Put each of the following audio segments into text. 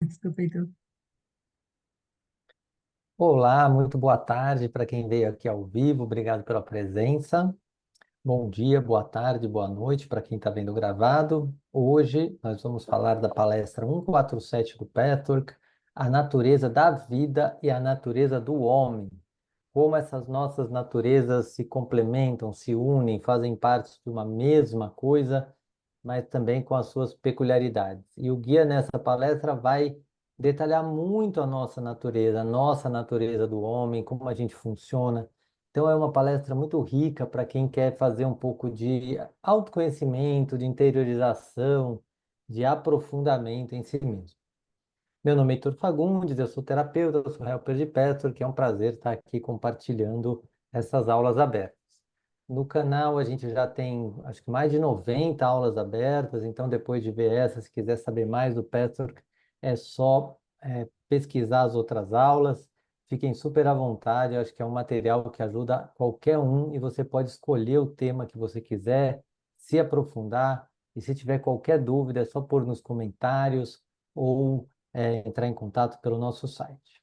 Desculpa, então. Olá, muito boa tarde para quem veio aqui ao vivo. Obrigado pela presença. Bom dia, boa tarde, boa noite para quem está vendo gravado. Hoje nós vamos falar da palestra 147 do Patrick, A Natureza da Vida e a Natureza do Homem. Como essas nossas naturezas se complementam, se unem, fazem parte de uma mesma coisa, mas também com as suas peculiaridades. E o guia nessa palestra vai detalhar muito a nossa natureza do homem, como a gente funciona. Então é uma palestra muito rica para quem quer fazer um pouco de autoconhecimento, de interiorização, de aprofundamento em si mesmo. Meu nome é Heitor Fagundes, eu sou terapeuta, eu sou helper de Petro, que é um prazer estar aqui compartilhando essas aulas abertas. No canal a gente já tem, acho que mais de 90 aulas abertas, então depois de ver essa, se quiser saber mais do Petro, é só pesquisar as outras aulas. Fiquem super à vontade, eu acho que é um material que ajuda qualquer um e você pode escolher o tema que você quiser, se aprofundar, e se tiver qualquer dúvida é só pôr nos comentários ou entrar em contato pelo nosso site.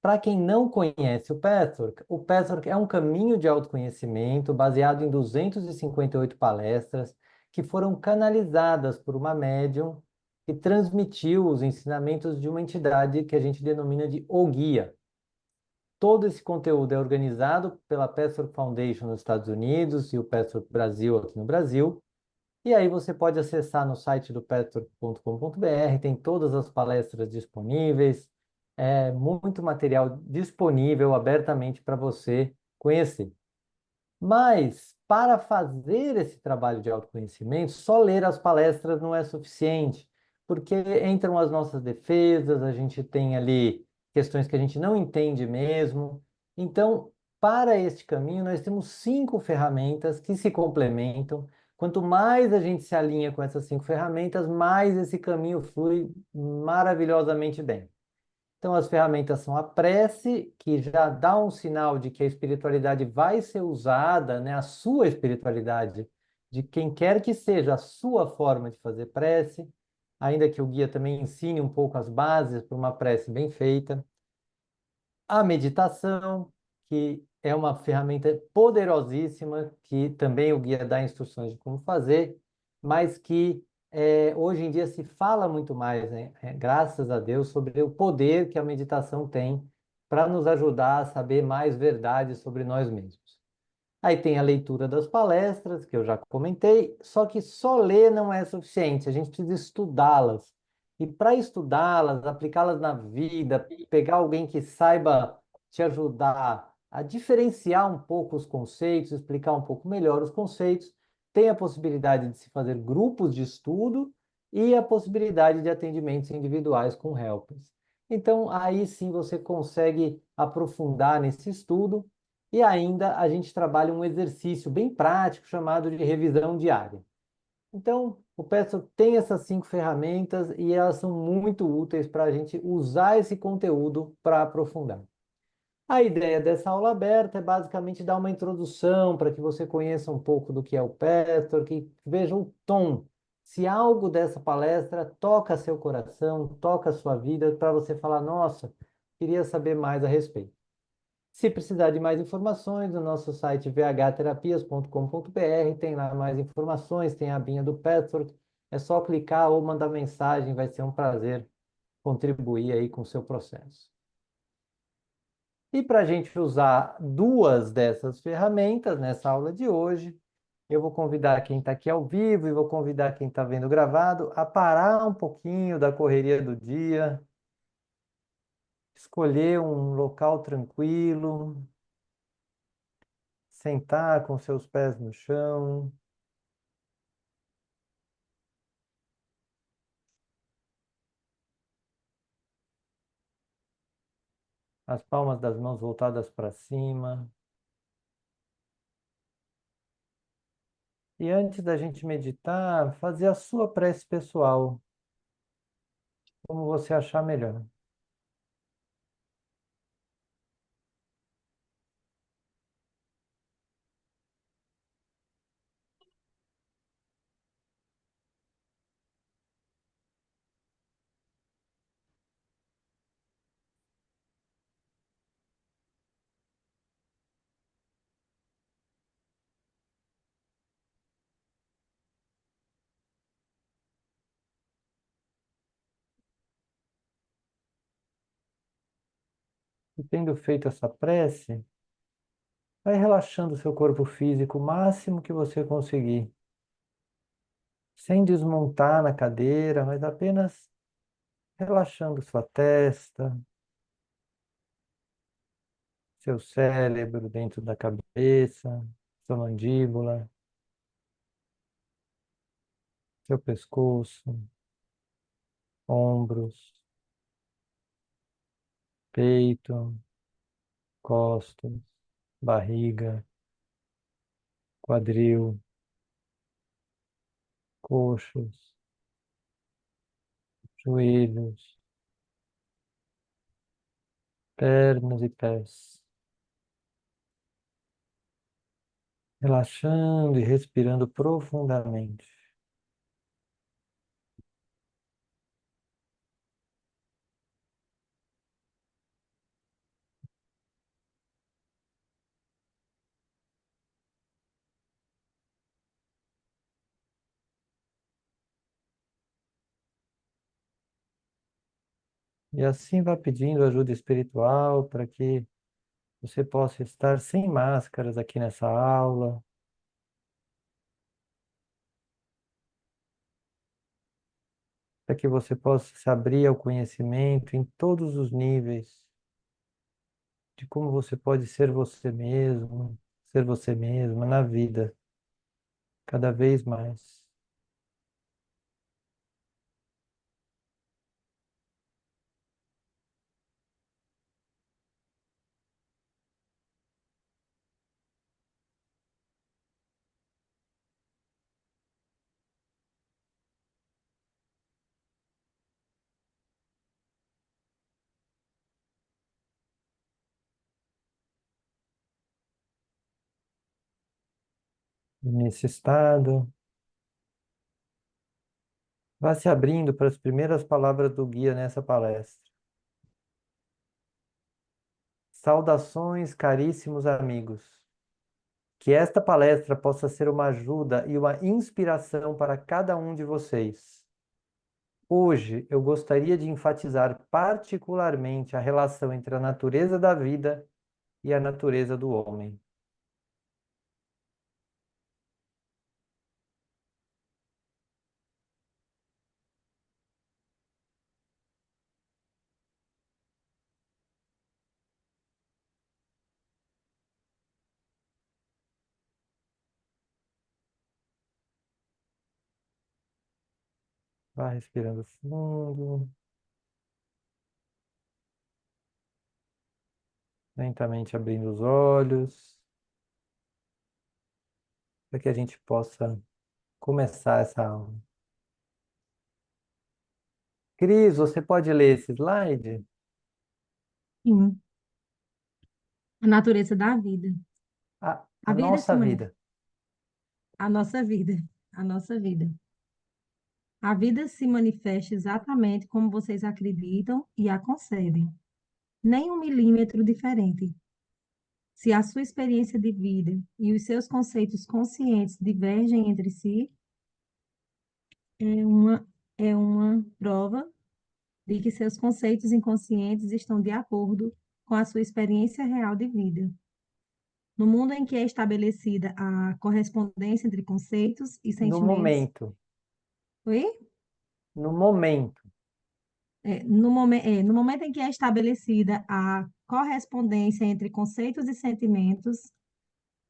Para quem não conhece o Pathwork é um caminho de autoconhecimento baseado em 258 palestras que foram canalizadas por uma médium que transmitiu os ensinamentos de uma entidade que a gente denomina de O Guia. Todo esse conteúdo é organizado pela Pathwork Foundation nos Estados Unidos e o Pathwork Brasil aqui no Brasil. E aí você pode acessar no site do petro.com.br, tem todas as palestras disponíveis, muito material disponível abertamente para você conhecer. Mas para fazer esse trabalho de autoconhecimento, só ler as palestras não é suficiente, porque entram as nossas defesas, a gente tem ali questões que a gente não entende mesmo. Então, para este caminho, nós temos 5 ferramentas que se complementam. Quanto mais a gente se alinha com essas 5 ferramentas, mais esse caminho flui maravilhosamente bem. Então, as ferramentas são a prece, que já dá um sinal de que a espiritualidade vai ser usada, né? A sua espiritualidade, de quem quer que seja a sua forma de fazer prece, ainda que o guia também ensine um pouco as bases para uma prece bem feita. A meditação, que é uma ferramenta poderosíssima, que também o guia dá instruções de como fazer, mas que hoje em dia se fala muito mais, né? Graças a Deus, sobre o poder que a meditação tem para nos ajudar a saber mais verdades sobre nós mesmos. Aí tem a leitura das palestras, que eu já comentei, só que só ler não é suficiente, a gente precisa estudá-las. E para estudá-las, aplicá-las na vida, pegar alguém que saiba te ajudar a diferenciar um pouco os conceitos, explicar um pouco melhor os conceitos, tem a possibilidade de se fazer grupos de estudo e a possibilidade de atendimentos individuais com helpers. Então, aí sim você consegue aprofundar nesse estudo e ainda a gente trabalha um exercício bem prático chamado de revisão diária. Então, o Peso tem essas 5 ferramentas e elas são muito úteis para a gente usar esse conteúdo para aprofundar. A ideia dessa aula aberta é basicamente dar uma introdução para que você conheça um pouco do que é o Petro, que veja o tom. Se algo dessa palestra toca seu coração, toca a sua vida, para você falar, nossa, queria saber mais a respeito. Se precisar de mais informações, no nosso site vhterapias.com.br tem lá mais informações, tem a abinha do Petwork. É só clicar ou mandar mensagem, vai ser um prazer contribuir aí com o seu processo. E para a gente usar duas dessas ferramentas nessa aula de hoje, eu vou convidar quem está aqui ao vivo e vou convidar quem está vendo gravado a parar um pouquinho da correria do dia, escolher um local tranquilo, sentar com seus pés no chão, as palmas das mãos voltadas para cima. E antes da gente meditar, fazer a sua prece pessoal, como você achar melhor. E tendo feito essa prece, vai relaxando o seu corpo físico o máximo que você conseguir, sem desmontar na cadeira, mas apenas relaxando sua testa, seu cérebro dentro da cabeça, sua mandíbula, seu pescoço, ombros, peito, costas, barriga, quadril, coxas, joelhos, pernas e pés. Relaxando e respirando profundamente. E assim vá pedindo ajuda espiritual para que você possa estar sem máscaras aqui nessa aula, para que você possa se abrir ao conhecimento em todos os níveis de como você pode ser você mesmo, ser você mesma na vida, cada vez mais. E nesse estado, vá se abrindo para as primeiras palavras do guia nessa palestra. Saudações, caríssimos amigos. Que esta palestra possa ser uma ajuda e uma inspiração para cada um de vocês. Hoje eu gostaria de enfatizar particularmente a relação entre a natureza da vida e a natureza do homem. Vá respirando fundo, lentamente abrindo os olhos, para que a gente possa começar essa aula. Cris, você pode ler esse slide? Sim, a natureza da vida. A A vida se nossa manifesta, vida. a nossa vida, a nossa vida. A vida se manifesta exatamente como vocês acreditam e a concebem, nem 1 milímetro diferente. Se a sua experiência de vida e os seus conceitos conscientes divergem entre si, é uma, é uma prova de que seus conceitos inconscientes estão de acordo com a sua experiência real de vida. No mundo em que é estabelecida a correspondência entre conceitos e No sentimentos. momento. Oi? No momento. No momento em que é estabelecida a correspondência entre conceitos e sentimentos,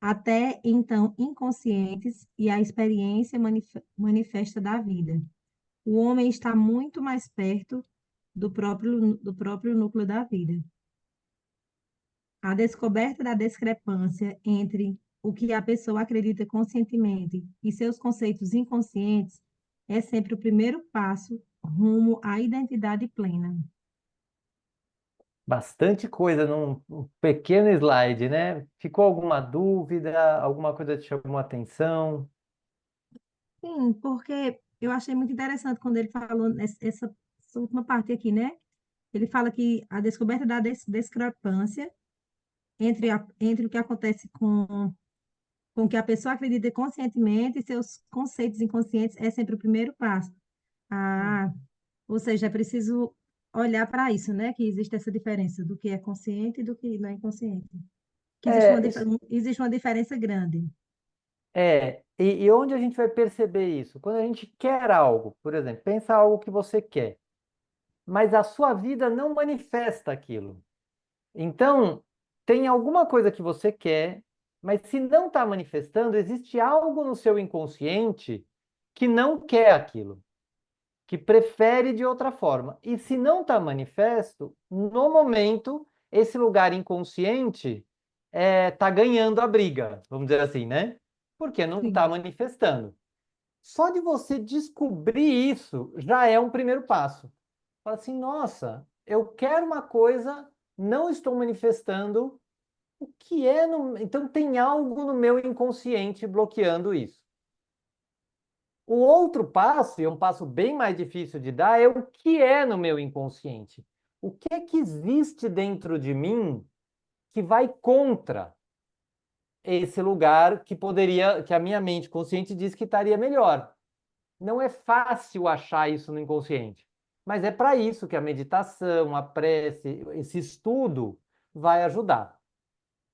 até então inconscientes, e a experiência manifesta da vida. O homem está muito mais perto do próprio núcleo da vida. A descoberta da discrepância entre o que a pessoa acredita conscientemente e seus conceitos inconscientes é sempre o primeiro passo rumo à identidade plena. Bastante coisa num pequeno slide, né? Ficou alguma dúvida? Alguma coisa te chamou a atenção? Sim, porque eu achei muito interessante quando ele falou essa última parte aqui, né? Ele fala que a descoberta da discrepância entre o que acontece com o que a pessoa acredita conscientemente e seus conceitos inconscientes é sempre o primeiro passo. Hum. Ah, ou seja, é preciso olhar para isso, né? Que existe essa diferença do que é consciente e do que não é inconsciente. Que existe É, isso, existe uma diferença grande. e onde a gente vai perceber isso? Quando a gente quer algo, por exemplo, pensa algo que você quer, mas a sua vida não manifesta aquilo. Então, tem alguma coisa que você quer, mas se não está manifestando, existe algo no seu inconsciente que não quer aquilo, que prefere de outra forma. E se não está manifesto, no momento, esse lugar inconsciente está ganhando a briga, vamos dizer assim, né? Porque não está Sim, manifestando. Só de você descobrir isso já é um primeiro passo. Fala assim, nossa, eu quero uma coisa, não estou manifestando, o que é então tem algo no meu inconsciente bloqueando isso. O outro passo, e é um passo bem mais difícil de dar, é o que é no meu inconsciente. O que é que existe dentro de mim que vai contra esse lugar que poderia, que a minha mente consciente diz que estaria melhor. Não é fácil achar isso no inconsciente, mas é para isso que a meditação, a prece, esse estudo vai ajudar.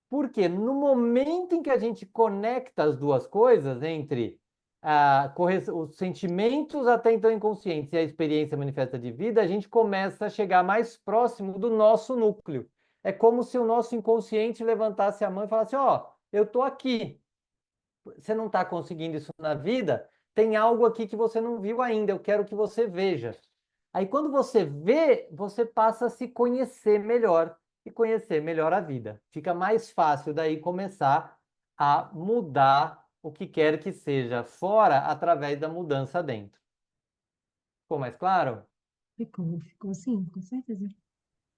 Porque no momento em que a gente conecta as duas coisas, entre os sentimentos até então inconscientes e a experiência manifesta de vida, a gente começa a chegar mais próximo do nosso núcleo. É como se o nosso inconsciente levantasse a mão e falasse: Ó, eu estou aqui. Você não está conseguindo isso na vida? Tem algo aqui que você não viu ainda. Eu quero que você veja. Aí, quando você vê, você passa a se conhecer melhor e conhecer melhor a vida. Fica mais fácil daí começar a mudar o que quer que seja fora através da mudança dentro. Ficou mais claro? ficou sim, com certeza.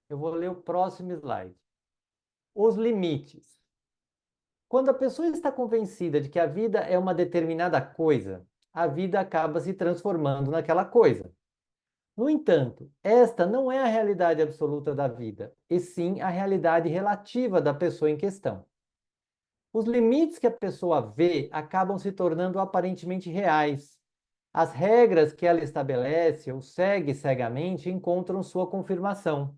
Eu vou ler o próximo slide. Os limites. Quando a pessoa está convencida de que a vida é uma determinada coisa, a vida acaba se transformando naquela coisa. No entanto, esta não é a realidade absoluta da vida, e sim a realidade relativa da pessoa em questão. Os limites que a pessoa vê acabam se tornando aparentemente reais. As regras que ela estabelece ou segue cegamente encontram sua confirmação.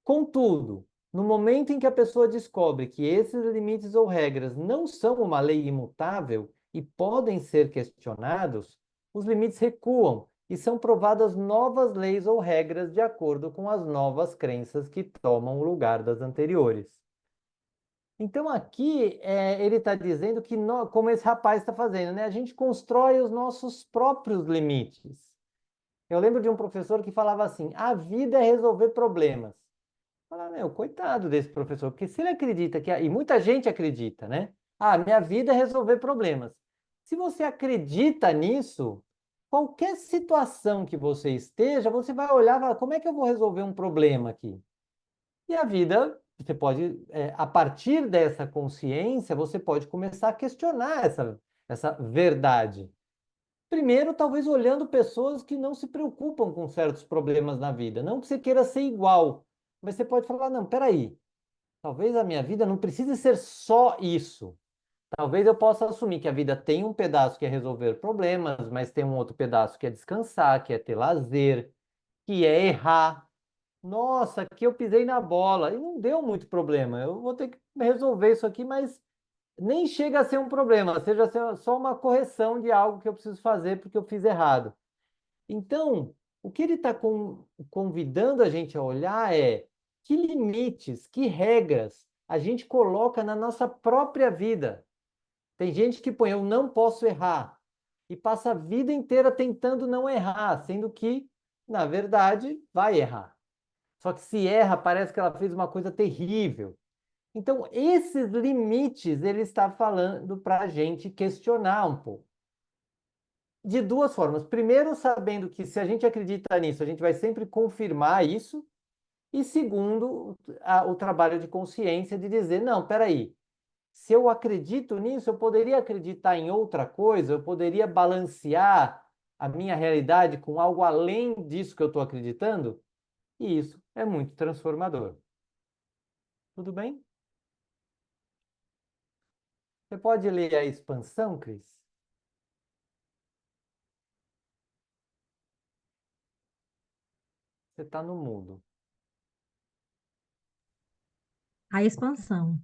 Contudo, no momento em que a pessoa descobre que esses limites ou regras não são uma lei imutável e podem ser questionados, os limites recuam e são provadas novas leis ou regras de acordo com as novas crenças que tomam o lugar das anteriores. Então, aqui ele está dizendo que, como esse rapaz está fazendo, né? A gente constrói os nossos próprios limites. Eu lembro de um professor que falava assim: a vida é resolver problemas. Falar, meu, coitado desse professor, porque se ele acredita que, e muita gente acredita, né? Ah, minha vida é resolver problemas. Se você acredita nisso, qualquer situação que você esteja, você vai olhar e falar, como é que eu vou resolver um problema aqui? E a vida, você pode, a partir dessa consciência, você pode começar a questionar essa verdade. Primeiro, talvez olhando pessoas que não se preocupam com certos problemas na vida. Não que você queira ser igual, mas você pode falar, não, peraí, talvez a minha vida não precise ser só isso. Talvez eu possa assumir que a vida tem um pedaço que é resolver problemas, mas tem um outro pedaço que é descansar, que é ter lazer, que é errar. Nossa, aqui eu pisei na bola e não deu muito problema. Eu vou ter que resolver isso aqui, mas nem chega a ser um problema, seja só uma correção de algo que eu preciso fazer porque eu fiz errado. Então, o que ele está convidando a gente a olhar é que limites, que regras a gente coloca na nossa própria vida. Tem gente que põe eu não posso errar e passa a vida inteira tentando não errar, sendo que, na verdade, vai errar. Só que se erra, parece que ela fez uma coisa terrível. Então, esses limites ele está falando para a gente questionar um pouco. De duas formas. Primeiro, sabendo que se a gente acredita nisso, a gente vai sempre confirmar isso. E segundo, o trabalho de consciência de dizer, não, peraí, se eu acredito nisso, eu poderia acreditar em outra coisa, eu poderia balancear a minha realidade com algo além disso que eu estou acreditando. E isso é muito transformador. Tudo bem? Você pode ler a expansão, Cris? Você está no mudo. A expansão.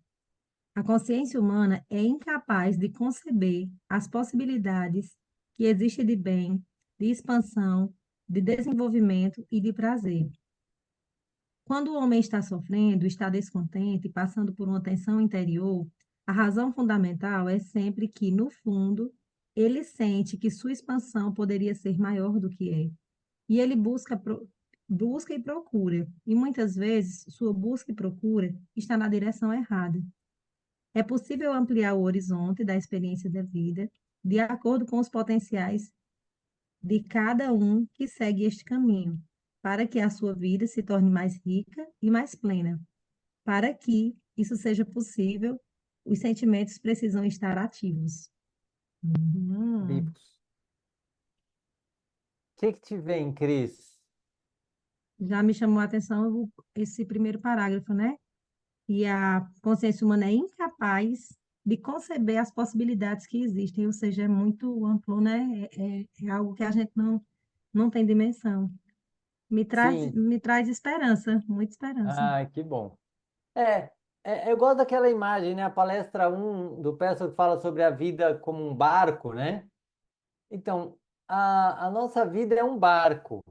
A consciência humana é incapaz de conceber as possibilidades que existem de bem, de expansão, de desenvolvimento e de prazer. Quando o homem está sofrendo, está descontente, passando por uma tensão interior, a razão fundamental é sempre que, no fundo, ele sente que sua expansão poderia ser maior do que é. E ele busca e procura. E muitas vezes, sua busca e procura está na direção errada. É possível ampliar o horizonte da experiência da vida de acordo com os potenciais de cada um que segue este caminho, para que a sua vida se torne mais rica e mais plena. Para que isso seja possível, os sentimentos precisam estar ativos. Uhum. Vivos. O que que te vem, Cris? Já me chamou a atenção esse primeiro parágrafo, né? E a consciência humana é incapaz de conceber as possibilidades que existem, ou seja, é muito amplo, né? É algo que a gente não tem dimensão. Sim. Me traz esperança, muita esperança. Ah, que bom. É, eu gosto daquela imagem, né? A palestra um do Pessoa que fala sobre a vida como um barco, né? Então, a nossa vida é um barco.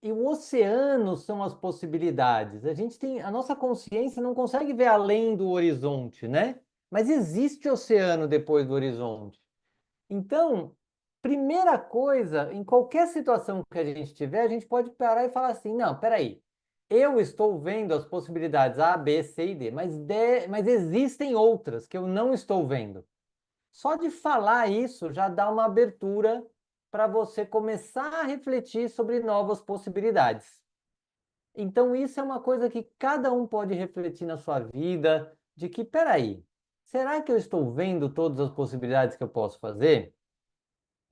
E o oceano são as possibilidades. A gente tem, a nossa consciência não consegue ver além do horizonte, né? Mas existe oceano depois do horizonte. Então, primeira coisa, em qualquer situação que a gente tiver, a gente pode parar e falar assim: não, peraí, eu estou vendo as possibilidades A, B, C e D, mas existem outras que eu não estou vendo. Só de falar isso já dá uma abertura para você começar a refletir sobre novas possibilidades. Então, isso é uma coisa que cada um pode refletir na sua vida, de que, peraí, será que eu estou vendo todas as possibilidades que eu posso fazer?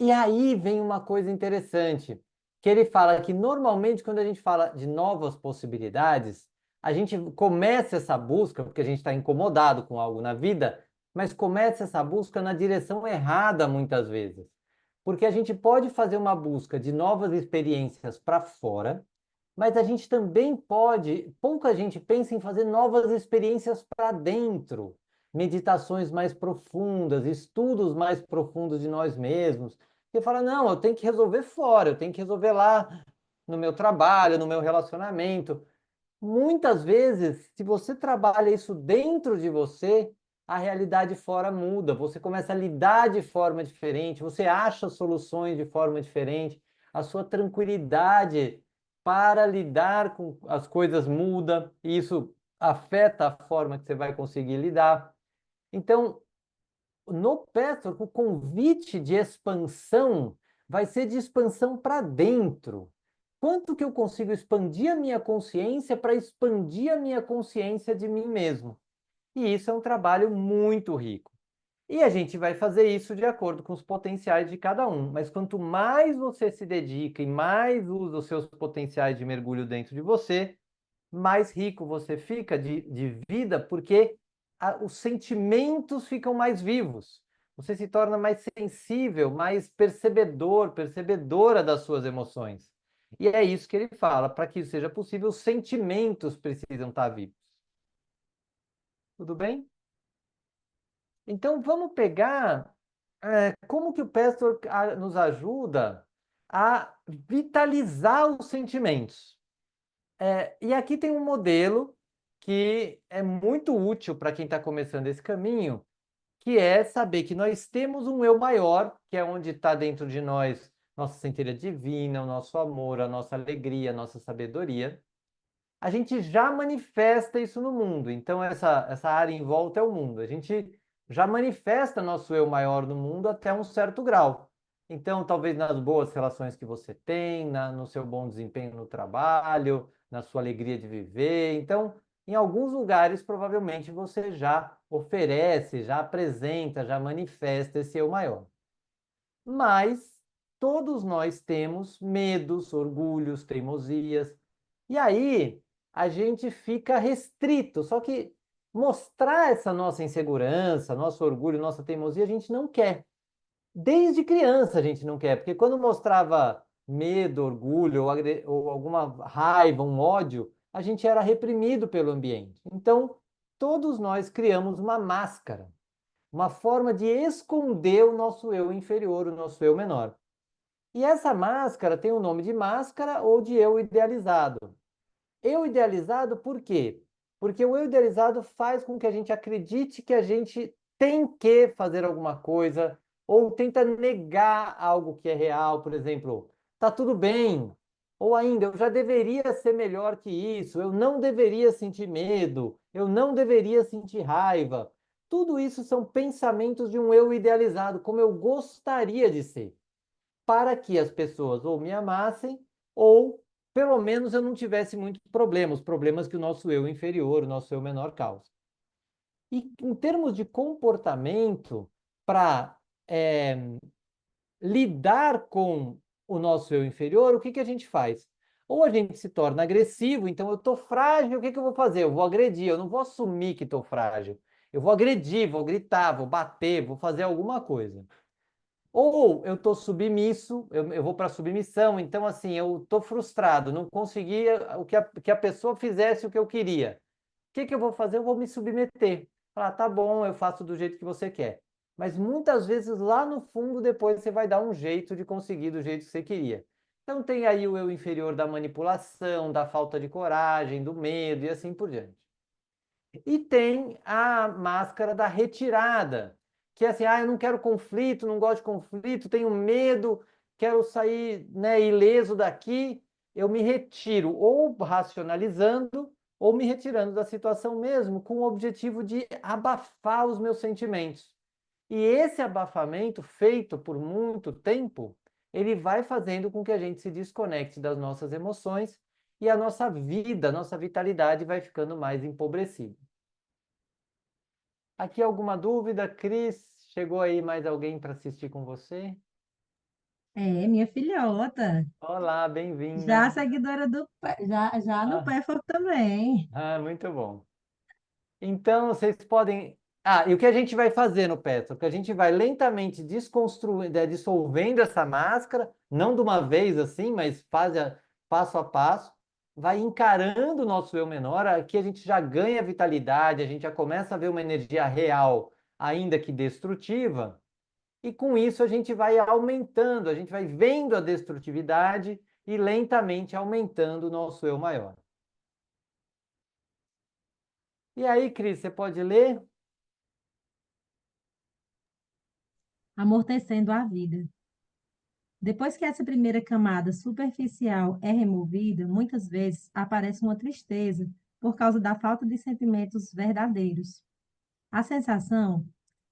E aí vem uma coisa interessante, que ele fala que normalmente quando a gente fala de novas possibilidades, a gente começa essa busca, porque a gente está incomodado com algo na vida, mas começa essa busca na direção errada muitas vezes. Porque a gente pode fazer uma busca de novas experiências para fora, mas a gente também pode, pouca gente pensa em fazer novas experiências para dentro, meditações mais profundas, estudos mais profundos de nós mesmos. E fala, não, eu tenho que resolver fora, eu tenho que resolver lá no meu trabalho, no meu relacionamento. Muitas vezes, se você trabalha isso dentro de você, a realidade fora muda, você começa a lidar de forma diferente, você acha soluções de forma diferente, a sua tranquilidade para lidar com as coisas muda, e isso afeta a forma que você vai conseguir lidar. Então, no Petro, o convite de expansão vai ser de expansão para dentro. Quanto que eu consigo expandir a minha consciência para expandir a minha consciência de mim mesmo? E isso é um trabalho muito rico. E a gente vai fazer isso de acordo com os potenciais de cada um. Mas quanto mais você se dedica e mais usa os seus potenciais de mergulho dentro de você, mais rico você fica de vida, porque os sentimentos ficam mais vivos. Você se torna mais sensível, mais percebedor, percebedora das suas emoções. E é isso que ele fala: para que isso seja possível, os sentimentos precisam estar vivos. Tudo bem? Então vamos pegar como que o Pastor nos ajuda a vitalizar os sentimentos. E aqui tem um modelo que é muito útil para quem está começando esse caminho, que é saber que nós temos um eu maior, que é onde está dentro de nós nossa centelha divina, o nosso amor, a nossa alegria, a nossa sabedoria. A gente já manifesta isso no mundo, então essa área em volta é o mundo. A gente já manifesta nosso eu maior no mundo até um certo grau. Então, talvez nas boas relações que você tem, no seu bom desempenho no trabalho, na sua alegria de viver. Então, em alguns lugares, provavelmente você já oferece, já apresenta, já manifesta esse eu maior. Mas todos nós temos medos, orgulhos, teimosias. E aí a gente fica restrito. Só que mostrar essa nossa insegurança, nosso orgulho, nossa teimosia, a gente não quer. Desde criança a gente não quer, porque quando mostrava medo, orgulho ou alguma raiva, um ódio, a gente era reprimido pelo ambiente. Então, todos nós criamos uma máscara, uma forma de esconder o nosso eu inferior, o nosso eu menor. E essa máscara tem o nome de máscara ou de eu idealizado. Eu idealizado por quê? Porque o eu idealizado faz com que a gente acredite que a gente tem que fazer alguma coisa, ou tenta negar algo que é real, por exemplo, tá tudo bem, ou ainda, eu já deveria ser melhor que isso, eu não deveria sentir medo, eu não deveria sentir raiva. Tudo isso são pensamentos de um eu idealizado, como eu gostaria de ser, para que as pessoas ou me amassem ou pelo menos eu não tivesse muitos problemas, problemas que o nosso eu inferior, o nosso eu menor causa. E em termos de comportamento, para lidar com o nosso eu inferior, o que que a gente faz? Ou a gente se torna agressivo, então eu estou frágil, o que que eu vou fazer? Eu vou agredir, eu não vou assumir que estou frágil. Eu vou agredir, vou gritar, vou bater, vou fazer alguma coisa. Ou eu estou submisso, eu vou para a submissão, então assim, eu estou frustrado, não conseguia que a pessoa fizesse o que eu queria. O que que eu vou fazer? Eu vou me submeter. Falar, tá bom, eu faço do jeito que você quer. Mas muitas vezes lá no fundo, depois você vai dar um jeito de conseguir do jeito que você queria. Então tem aí o eu inferior da manipulação, da falta de coragem, do medo e assim por diante. E tem a máscara da retirada, que é assim, eu não quero conflito, não gosto de conflito, tenho medo, quero sair, né, ileso daqui, eu me retiro, ou racionalizando, ou me retirando da situação mesmo, com o objetivo de abafar os meus sentimentos. E esse abafamento, feito por muito tempo, ele vai fazendo com que a gente se desconecte das nossas emoções e a nossa vida, a nossa vitalidade vai ficando mais empobrecida. Aqui alguma dúvida, Cris? Chegou aí mais alguém para assistir com você? É, minha filhota. Olá, Já bem-vinda. seguidora já no Ah, PEFOR também. muito bom. Então, vocês podem. Ah, e o que a gente vai fazer no Petro? Que a gente vai lentamente desconstruindo, dissolvendo essa máscara, não de uma vez assim, mas passo a passo, vai encarando o nosso eu menor, aqui a gente já ganha vitalidade, a gente já começa a ver uma energia real, ainda que destrutiva. E com isso a gente vai aumentando, a gente vai vendo a destrutividade e lentamente aumentando o nosso eu maior. E aí, Cris, você pode ler? Amortecendo a vida. Depois que essa primeira camada superficial é removida, muitas vezes aparece uma tristeza por causa da falta de sentimentos verdadeiros. A sensação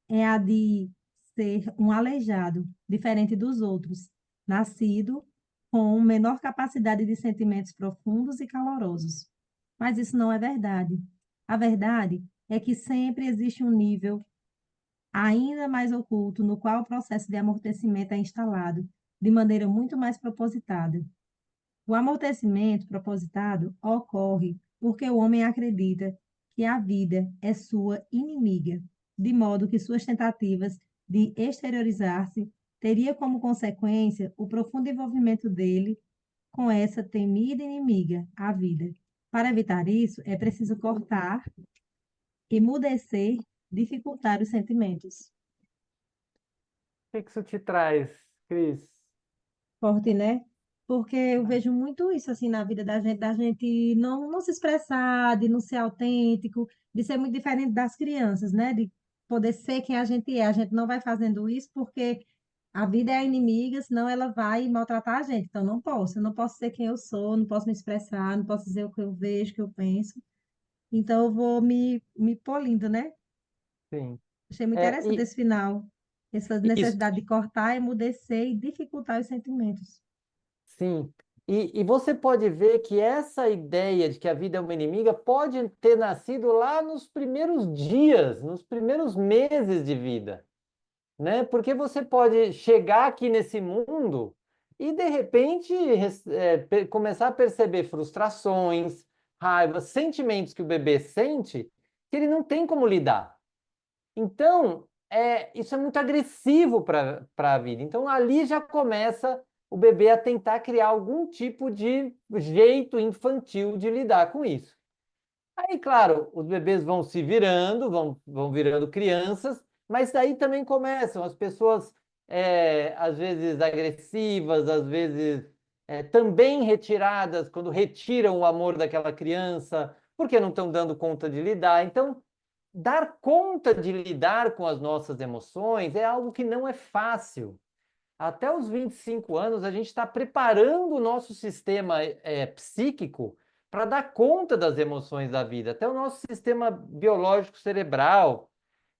é a de ser um aleijado, diferente dos outros, nascido com menor capacidade de sentimentos profundos e calorosos. Mas isso não é verdade. A verdade é que sempre existe um nível ainda mais oculto no qual o processo de amortecimento é instalado de maneira muito mais propositada. O amortecimento propositado ocorre porque o homem acredita que a vida é sua inimiga, de modo que suas tentativas de exteriorizar-se teria como consequência o profundo envolvimento dele com essa temida inimiga, a vida. Para evitar isso, é preciso cortar, emudecer, dificultar os sentimentos. O que isso te traz, Cris? Forte, né? Porque eu vejo muito isso assim na vida da gente não se expressar, de não ser autêntico, de ser muito diferente das crianças, né? De poder ser quem a gente é. A gente não vai fazendo isso porque a vida é a inimiga, senão ela vai maltratar a gente. Então eu não posso ser quem eu sou, não posso me expressar, não posso dizer o que eu vejo, o que eu penso. Então eu vou me polindo, né? Sim. Achei muito É, interessante esse final, essa isso, necessidade de cortar, emudecer e dificultar os sentimentos. sim. E você pode ver que essa ideia de que a vida é uma inimiga pode ter nascido lá nos primeiros dias, nos primeiros meses de vida, né? Porque você pode chegar aqui nesse mundo e, de repente, começar a perceber frustrações, raivas, sentimentos que o bebê sente que ele não tem como lidar. Então, isso é muito agressivo para a vida. Então, ali já começa o bebê a tentar criar algum tipo de jeito infantil de lidar com isso. Aí, claro, os bebês vão se virando, vão virando crianças, mas daí também começam as pessoas, às vezes agressivas, às vezes também retiradas, quando retiram o amor daquela criança, porque não estão dando conta de lidar. Então, dar conta de lidar com as nossas emoções é algo que não é fácil. Até os 25 anos, a gente está preparando o nosso sistema psíquico para dar conta das emoções da vida, até o nosso sistema biológico cerebral.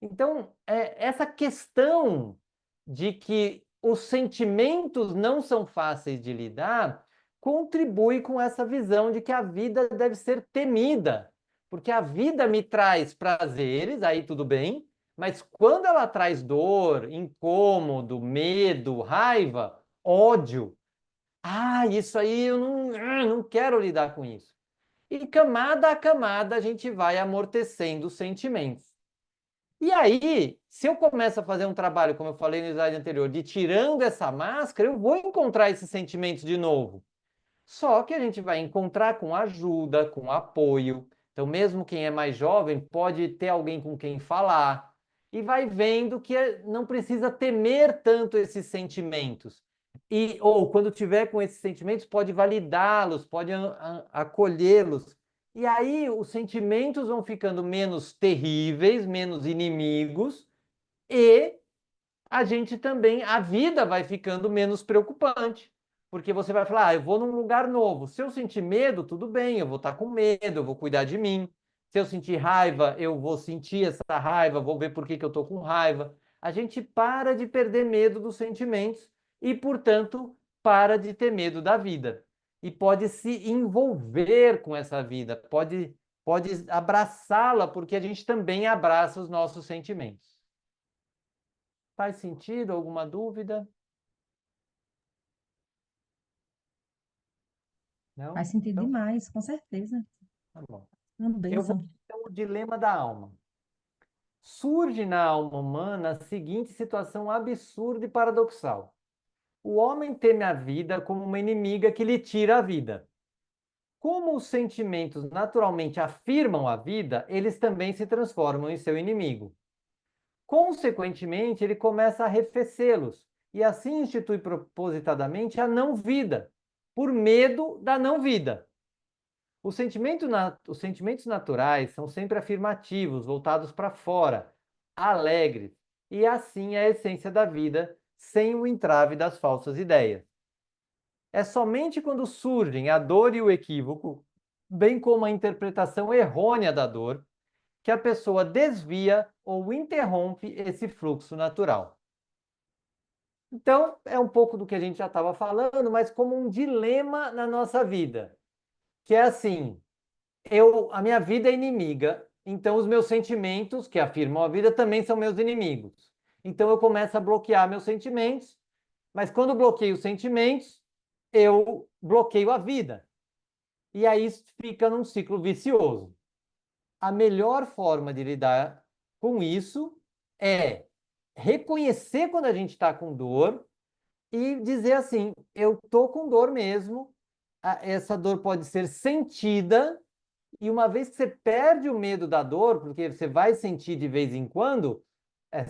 Então, essa questão de que os sentimentos não são fáceis de lidar contribui com essa visão de que a vida deve ser temida, porque a vida me traz prazeres, aí tudo bem, mas quando ela traz dor, incômodo, medo, raiva, ódio, isso aí eu não quero lidar com isso. E camada a camada a gente vai amortecendo os sentimentos. E aí, se eu começo a fazer um trabalho, como eu falei no slide anterior, de tirando essa máscara, eu vou encontrar esses sentimentos de novo. Só que a gente vai encontrar com ajuda, com apoio. Então, mesmo quem é mais jovem pode ter alguém com quem falar e vai vendo que não precisa temer tanto esses sentimentos. Ou quando tiver com esses sentimentos, pode validá-los, pode acolhê-los. E aí os sentimentos vão ficando menos terríveis, menos inimigos, e a vida vai ficando menos preocupante. Porque você vai falar, eu vou num lugar novo. Se eu sentir medo, tudo bem, eu vou estar com medo, eu vou cuidar de mim. Se eu sentir raiva, eu vou sentir essa raiva, vou ver por que eu estou com raiva. A gente para de perder medo dos sentimentos e, portanto, para de ter medo da vida. E pode se envolver com essa vida, pode abraçá-la, porque a gente também abraça os nossos sentimentos. Faz sentido? Alguma dúvida? Não? Faz sentido Então, demais, com certeza. tá bom. Uma Eu vou bênção. então o dilema da alma. Surge na alma humana a seguinte situação absurda e paradoxal. O homem teme a vida como uma inimiga que lhe tira a vida. Como os sentimentos naturalmente afirmam a vida, eles também se transformam em seu inimigo. Consequentemente, ele começa a arrefecê-los e assim institui propositadamente a não-vida, por medo da não-vida. Os sentimentos naturais são sempre afirmativos, voltados para fora, alegres, e assim é a essência da vida, sem o entrave das falsas ideias. É somente quando surgem a dor e o equívoco, bem como a interpretação errônea da dor, que a pessoa desvia ou interrompe esse fluxo natural. Então, é um pouco do que a gente já estava falando, mas como um dilema na nossa vida, que é assim, a minha vida é inimiga, então os meus sentimentos, que afirmam a vida, também são meus inimigos. Então eu começo a bloquear meus sentimentos, mas quando bloqueio os sentimentos, eu bloqueio a vida. E aí fica num ciclo vicioso. A melhor forma de lidar com isso é reconhecer quando a gente está com dor e dizer assim: eu estou com dor mesmo, essa dor pode ser sentida, e uma vez que você perde o medo da dor, porque você vai sentir de vez em quando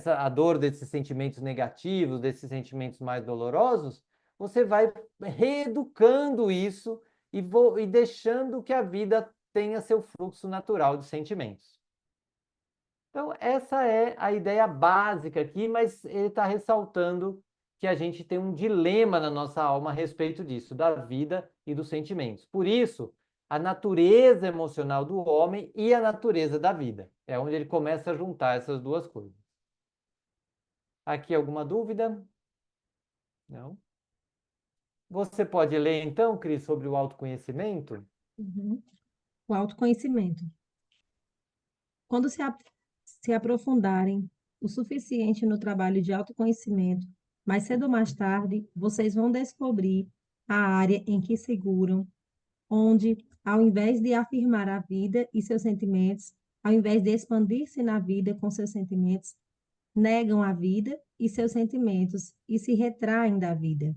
a dor desses sentimentos negativos, desses sentimentos mais dolorosos, você vai reeducando isso e deixando que a vida tenha seu fluxo natural de sentimentos. Então, essa é a ideia básica aqui, mas ele está ressaltando que a gente tem um dilema na nossa alma a respeito disso, da vida e dos sentimentos. Por isso, a natureza emocional do homem e a natureza da vida. É onde ele começa a juntar essas duas coisas. Aqui alguma dúvida? Não? Você pode ler então, Cris, sobre o autoconhecimento? Uhum. O autoconhecimento. Quando se aprofundarem o suficiente no trabalho de autoconhecimento, mais cedo ou mais tarde, vocês vão descobrir a área em que seguram, onde, ao invés de afirmar a vida e seus sentimentos, ao invés de expandir-se na vida com seus sentimentos, negam a vida e seus sentimentos e se retraem da vida.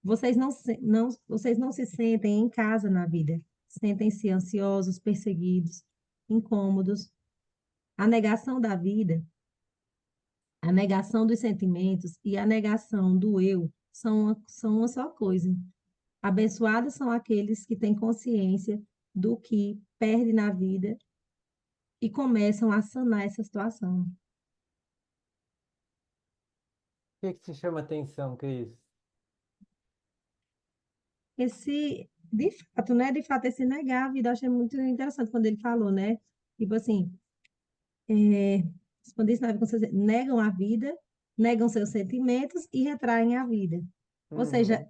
Vocês não se sentem em casa na vida. Sentem-se ansiosos, perseguidos, incômodos. A negação da vida, a negação dos sentimentos e a negação do eu são uma só coisa. Abençoados são aqueles que têm consciência do que perde na vida e começam a sanar essa situação. O que te chama atenção, Cris? De fato, né? De fato, esse negar a vida, eu achei muito interessante quando ele falou, né? Tipo assim, é, quando isso na vida, negam a vida, negam seus sentimentos e retraem a vida. Ou seja,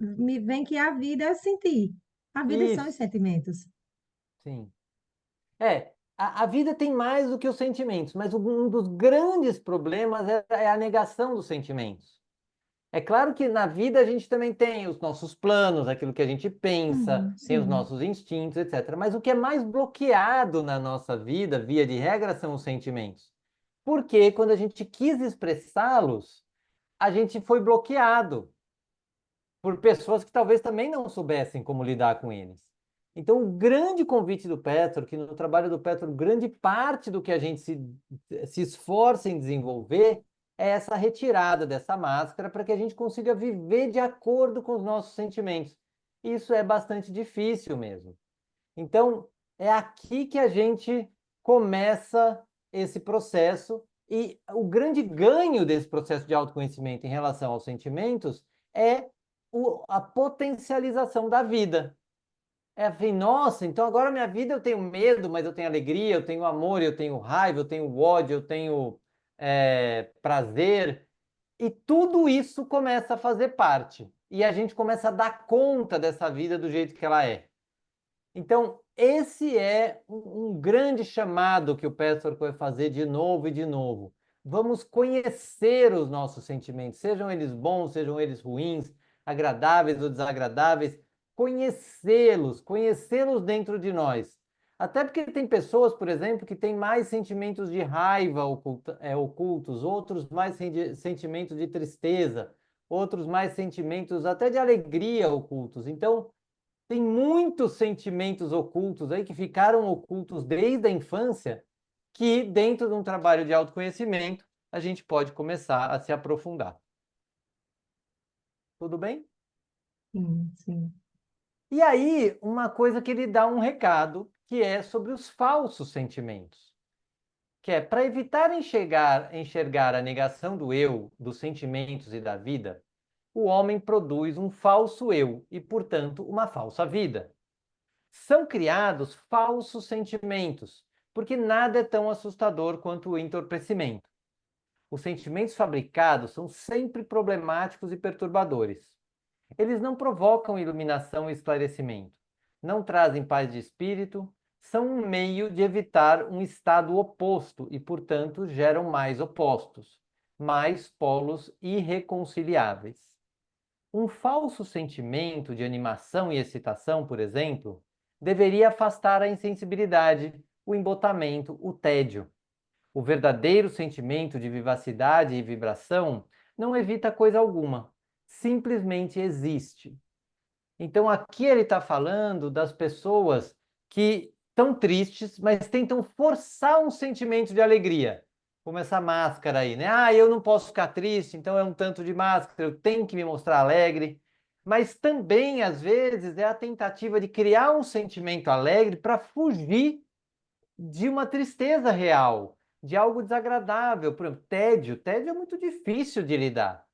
Uhum. me vem que a vida é sentir. A vida são os Isso, sentimentos. sim. A vida tem mais do que os sentimentos, mas um dos grandes problemas é a negação dos sentimentos. É claro que na vida a gente também tem os nossos planos, aquilo que a gente pensa, tem os Sim. nossos instintos, etc. Mas o que é mais bloqueado na nossa vida, via de regra, são os sentimentos. Porque quando a gente quis expressá-los, a gente foi bloqueado por pessoas que talvez também não soubessem como lidar com eles. Então, o grande convite do Petro, que no trabalho do Petro, grande parte do que a gente se esforça em desenvolver é essa retirada dessa máscara para que a gente consiga viver de acordo com os nossos sentimentos. Isso é bastante difícil mesmo. Então, é aqui que a gente começa esse processo, e o grande ganho desse processo de autoconhecimento em relação aos sentimentos é a potencialização da vida. É assim, nossa, então agora minha vida eu tenho medo, mas eu tenho alegria, eu tenho amor, eu tenho raiva, eu tenho ódio, eu tenho prazer, e tudo isso começa a fazer parte. E a gente começa a dar conta dessa vida do jeito que ela é. Então, esse é um grande chamado que o Pastor vai fazer de novo e de novo. Vamos conhecer os nossos sentimentos, sejam eles bons, sejam eles ruins, agradáveis ou desagradáveis, conhecê-los dentro de nós. Até porque tem pessoas, por exemplo, que têm mais sentimentos de raiva ocultos, outros mais sentimentos de tristeza, outros mais sentimentos até de alegria ocultos. Então, tem muitos sentimentos ocultos aí que ficaram ocultos desde a infância, que dentro de um trabalho de autoconhecimento a gente pode começar a se aprofundar. Tudo bem? Sim, sim. E aí, uma coisa que ele dá um recado, que é sobre os falsos sentimentos, que é para evitar enxergar a negação do eu, dos sentimentos e da vida, o homem produz um falso eu e, portanto, uma falsa vida. São criados falsos sentimentos, porque nada é tão assustador quanto o entorpecimento. Os sentimentos fabricados são sempre problemáticos e perturbadores. Eles não provocam iluminação e esclarecimento, não trazem paz de espírito, são um meio de evitar um estado oposto e, portanto, geram mais opostos, mais polos irreconciliáveis. Um falso sentimento de animação e excitação, por exemplo, deveria afastar a insensibilidade, o embotamento, o tédio. O verdadeiro sentimento de vivacidade e vibração não evita coisa alguma, simplesmente existe. Então, aqui ele está falando das pessoas que estão tristes, mas tentam forçar um sentimento de alegria. Como essa máscara aí, né? Ah, eu não posso ficar triste, então é um tanto de máscara, eu tenho que me mostrar alegre. Mas também, às vezes, é a tentativa de criar um sentimento alegre para fugir de uma tristeza real, de algo desagradável. Por exemplo, tédio. Tédio é muito difícil de lidar.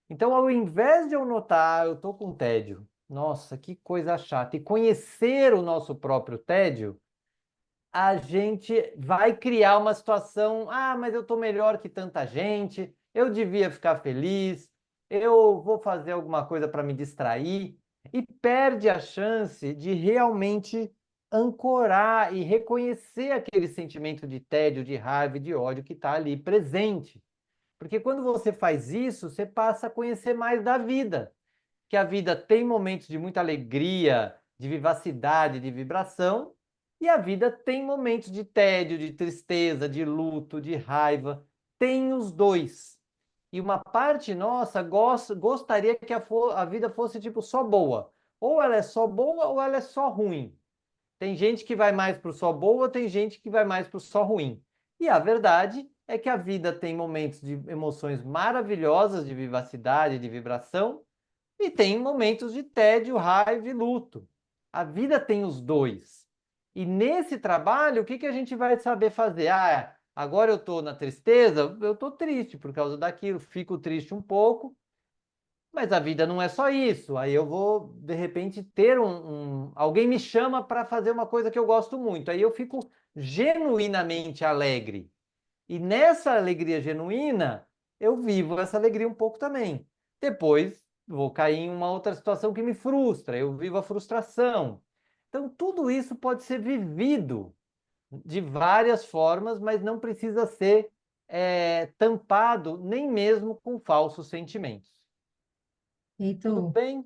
Então, ao invés de eu notar, eu estou com tédio, nossa, que coisa chata, e conhecer o nosso próprio tédio, a gente vai criar uma situação, ah, mas eu estou melhor que tanta gente, eu devia ficar feliz, eu vou fazer alguma coisa para me distrair, e perde a chance de realmente ancorar e reconhecer aquele sentimento de tédio, de raiva e de ódio que está ali presente. Porque quando você faz isso, você passa a conhecer mais da vida, que a vida tem momentos de muita alegria, de vivacidade, de vibração, e a vida tem momentos de tédio, de tristeza, de luto, de raiva. Tem os dois. e uma parte nossa gostaria que a vida fosse tipo só boa. Ou ela é só boa ou ela é só ruim. Tem gente que vai mais para o só boa, tem gente que vai mais para o só ruim. E a verdade é que a vida tem momentos de emoções maravilhosas, de vivacidade, de vibração, e tem momentos de tédio, raiva e luto. A vida tem os dois. E nesse trabalho, o que que a gente vai saber fazer? Ah, agora eu estou na tristeza, eu estou triste por causa daquilo, fico triste um pouco, mas a vida não é só isso. Aí eu vou, de repente, ter alguém me chama para fazer uma coisa que eu gosto muito. Aí eu fico genuinamente alegre. E nessa alegria genuína, eu vivo essa alegria um pouco também. Depois, vou cair em uma outra situação que me frustra, eu vivo a frustração. Então, tudo isso pode ser vivido de várias formas, mas não precisa ser tampado nem mesmo com falsos sentimentos. Tudo Heitor, bem?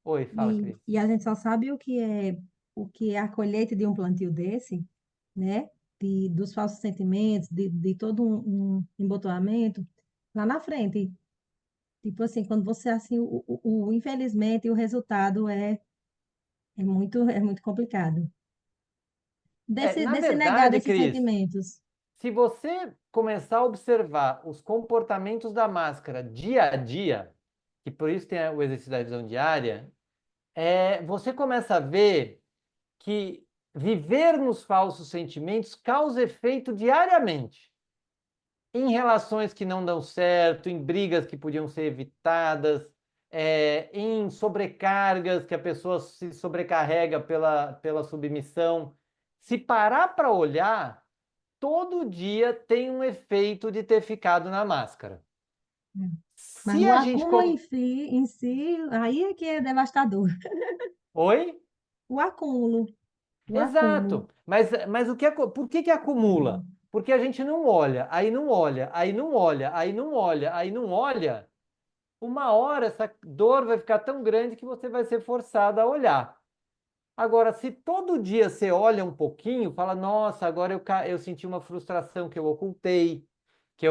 Oi, fala, Cris. e a gente só sabe o que é a colheita de um plantio desse, né? Dos falsos sentimentos, de todo um embotoamento lá na frente. Tipo assim, quando você assim, infelizmente o resultado é muito complicado. Na Desse negar verdade, desses Cris, sentimentos. se você começar a observar os comportamentos da máscara dia a dia, que por isso tem o exercício da revisão diária, você começa a ver que viver nos falsos sentimentos causa efeito diariamente. Em relações que não dão certo, em brigas que podiam ser evitadas, em sobrecargas que a pessoa se sobrecarrega pela submissão. Se parar para olhar, todo dia tem um efeito de ter ficado na máscara. Mas Se o a gente. acúmulo em si, aí é que é devastador. Oi? O acúmulo, o acúmulo. Exato. Mas por que que acumula? Porque a gente não olha, aí não olha, aí não olha, aí não olha, aí não olha. Uma hora essa dor vai ficar tão grande que você vai ser forçado a olhar. Agora, se todo dia você olha um pouquinho, fala, nossa, agora eu senti uma frustração que eu ocultei, que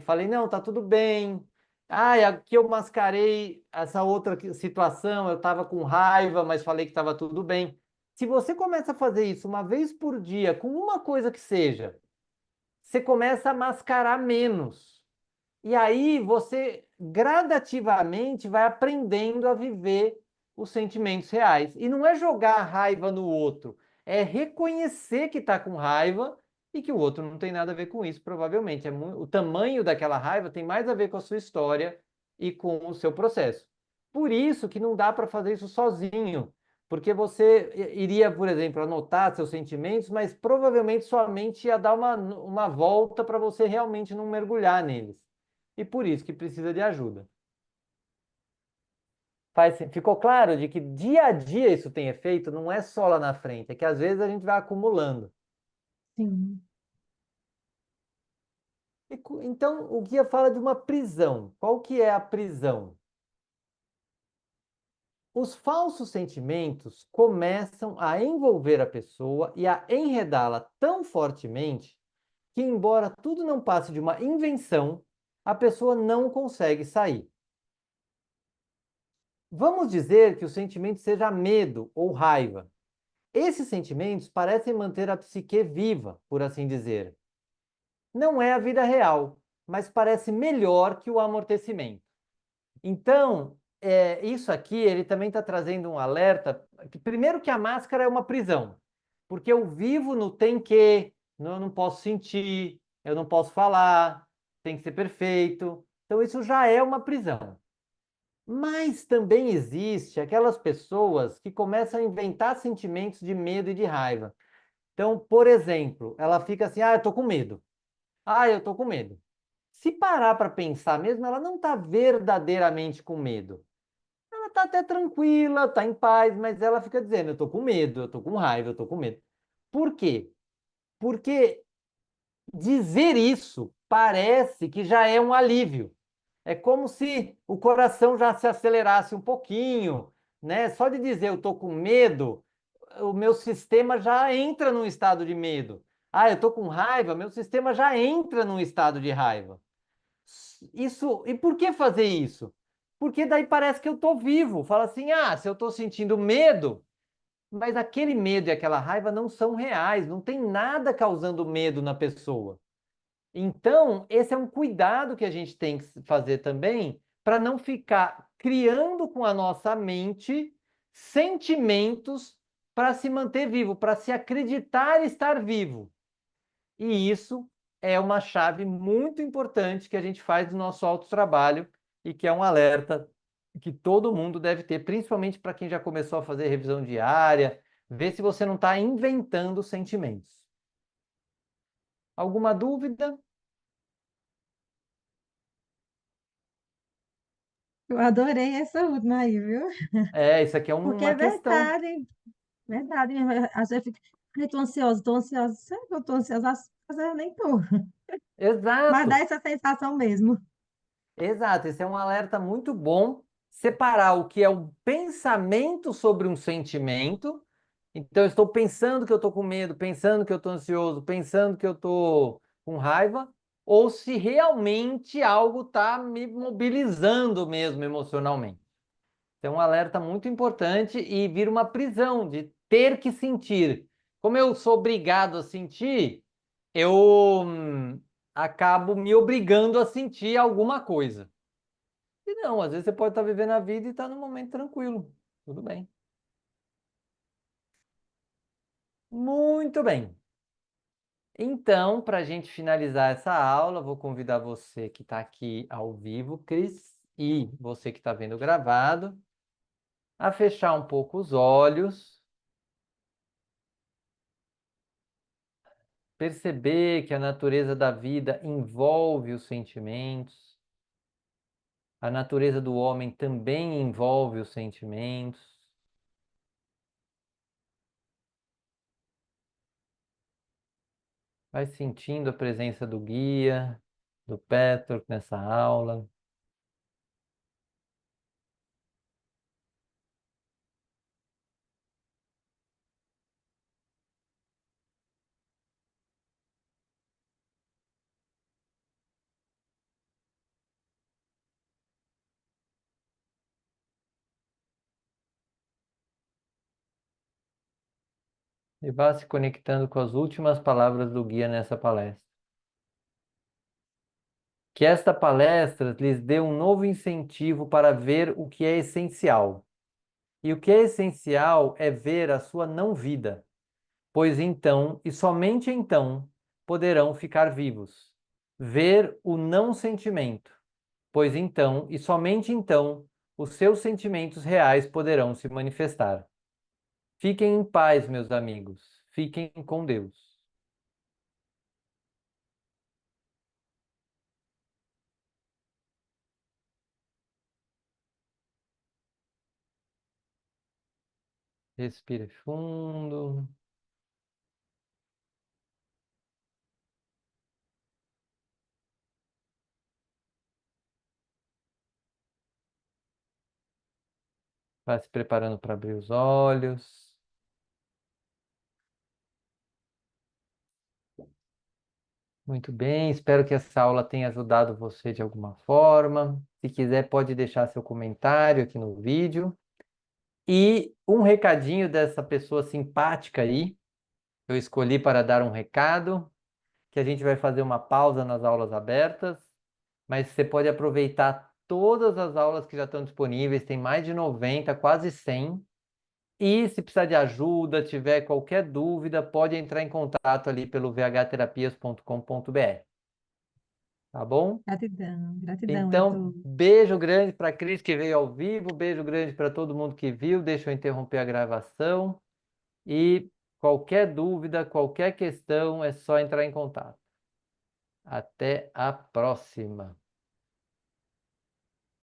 falei, não, tá tudo bem. Ai, aqui eu mascarei essa outra situação, eu estava com raiva, mas falei que estava tudo bem. Se você começa a fazer isso uma vez por dia, com uma coisa que seja, você começa a mascarar menos. E aí você gradativamente vai aprendendo a viver os sentimentos reais. E não é jogar a raiva no outro, é reconhecer que está com raiva e que o outro não tem nada a ver com isso, provavelmente. O tamanho daquela raiva tem mais a ver com a sua história e com o seu processo. Por isso que não dá para fazer isso sozinho, porque você iria, por exemplo, anotar seus sentimentos, mas provavelmente sua mente ia dar uma volta para você realmente não mergulhar neles. E por isso que precisa de ajuda. Ficou claro de que dia a dia isso tem efeito, não é só lá na frente, é que às vezes a gente vai acumulando. Sim. Então, o guia fala de uma prisão. Qual que é a prisão? Os falsos sentimentos começam a envolver a pessoa e a enredá-la tão fortemente que, embora tudo não passe de uma invenção, a pessoa não consegue sair. Vamos dizer que o sentimento seja medo ou raiva. Esses sentimentos parecem manter a psique viva, por assim dizer. Não é a vida real, mas parece melhor que o amortecimento. Então, isso aqui, ele também está trazendo um alerta, primeiro que a máscara é uma prisão, porque eu vivo no tem que, eu não posso sentir, eu não posso falar, tem que ser perfeito. Então, isso já é uma prisão. Mas também existe aquelas pessoas que começam a inventar sentimentos de medo e de raiva. Então, por exemplo, ela fica assim: ah, eu tô com medo. Ah, eu tô com medo. Se parar para pensar mesmo, ela não está verdadeiramente com medo. Ela está até tranquila, está em paz, mas ela fica dizendo: eu tô com medo, eu tô com raiva, eu tô com medo. Por quê? Porque dizer isso parece que já é um alívio. É como se o coração já se acelerasse um pouquinho, né? Só de dizer eu tô com medo, o meu sistema já entra num estado de medo. Ah, eu tô com raiva, meu sistema já entra num estado de raiva. isso, e por que fazer isso? Porque daí parece que eu tô vivo. Fala assim, se eu tô sentindo medo, mas aquele medo e aquela raiva não são reais, não tem nada causando medo na pessoa. Então, esse é um cuidado que a gente tem que fazer também para não ficar criando com a nossa mente sentimentos para se manter vivo, para se acreditar estar vivo. E isso é uma chave muito importante que a gente faz do nosso autotrabalho e que é um alerta que todo mundo deve ter, principalmente para quem já começou a fazer revisão diária, ver se você não está inventando sentimentos. Alguma dúvida? Eu adorei essa última aí, viu? Isso aqui é Porque uma é questão. verdade mesmo. Às vezes eu fico, ai, tô ansiosa. Será que eu tô ansiosa? Às vezes eu nem tô. Mas dá Exato, essa sensação mesmo. exato. Esse é um alerta muito bom. Separar o que é o pensamento sobre um sentimento. Então, eu estou pensando que eu estou com medo, pensando que eu estou ansioso, pensando que eu estou com raiva, ou se realmente algo está me mobilizando mesmo emocionalmente. Então, um alerta muito importante e vira uma prisão de ter que sentir. Como eu sou obrigado a sentir, eu acabo me obrigando a sentir alguma coisa. E não, às vezes você pode estar vivendo a vida e estar num momento tranquilo. Tudo bem. Muito bem. Então, para a gente finalizar essa aula, vou convidar você que está aqui ao vivo, Cris, e você que está vendo gravado, a fechar um pouco os olhos, perceber que a natureza da vida envolve os sentimentos, a natureza do homem também envolve os sentimentos. Vai sentindo a presença do guia, do Petro nessa aula. E vá se conectando com as últimas palavras do guia nessa palestra. Que esta palestra lhes dê um novo incentivo para ver o que é essencial. E o que é essencial é ver a sua não vida, pois então, e somente então, poderão ficar vivos. Ver o não sentimento, pois então, e somente então, os seus sentimentos reais poderão se manifestar. Fiquem em paz, meus amigos. Fiquem com Deus. Respire fundo. Vá se preparando para abrir os olhos. Muito bem, espero que essa aula tenha ajudado você de alguma forma. Se quiser, pode deixar seu comentário aqui no vídeo. E um recadinho dessa pessoa simpática aí, eu escolhi para dar um recado, que a gente vai fazer uma pausa nas aulas abertas, mas você pode aproveitar todas as aulas que já estão disponíveis, tem mais de 90, quase 100. E se precisar de ajuda, tiver qualquer dúvida, pode entrar em contato ali pelo vhterapias.com.br, tá bom? Gratidão, gratidão, Então, Heitor. beijo grande para a Cris que veio ao vivo, beijo grande para todo mundo que viu. Deixa eu interromper a gravação e qualquer dúvida, qualquer questão, é só entrar em contato. Até a próxima.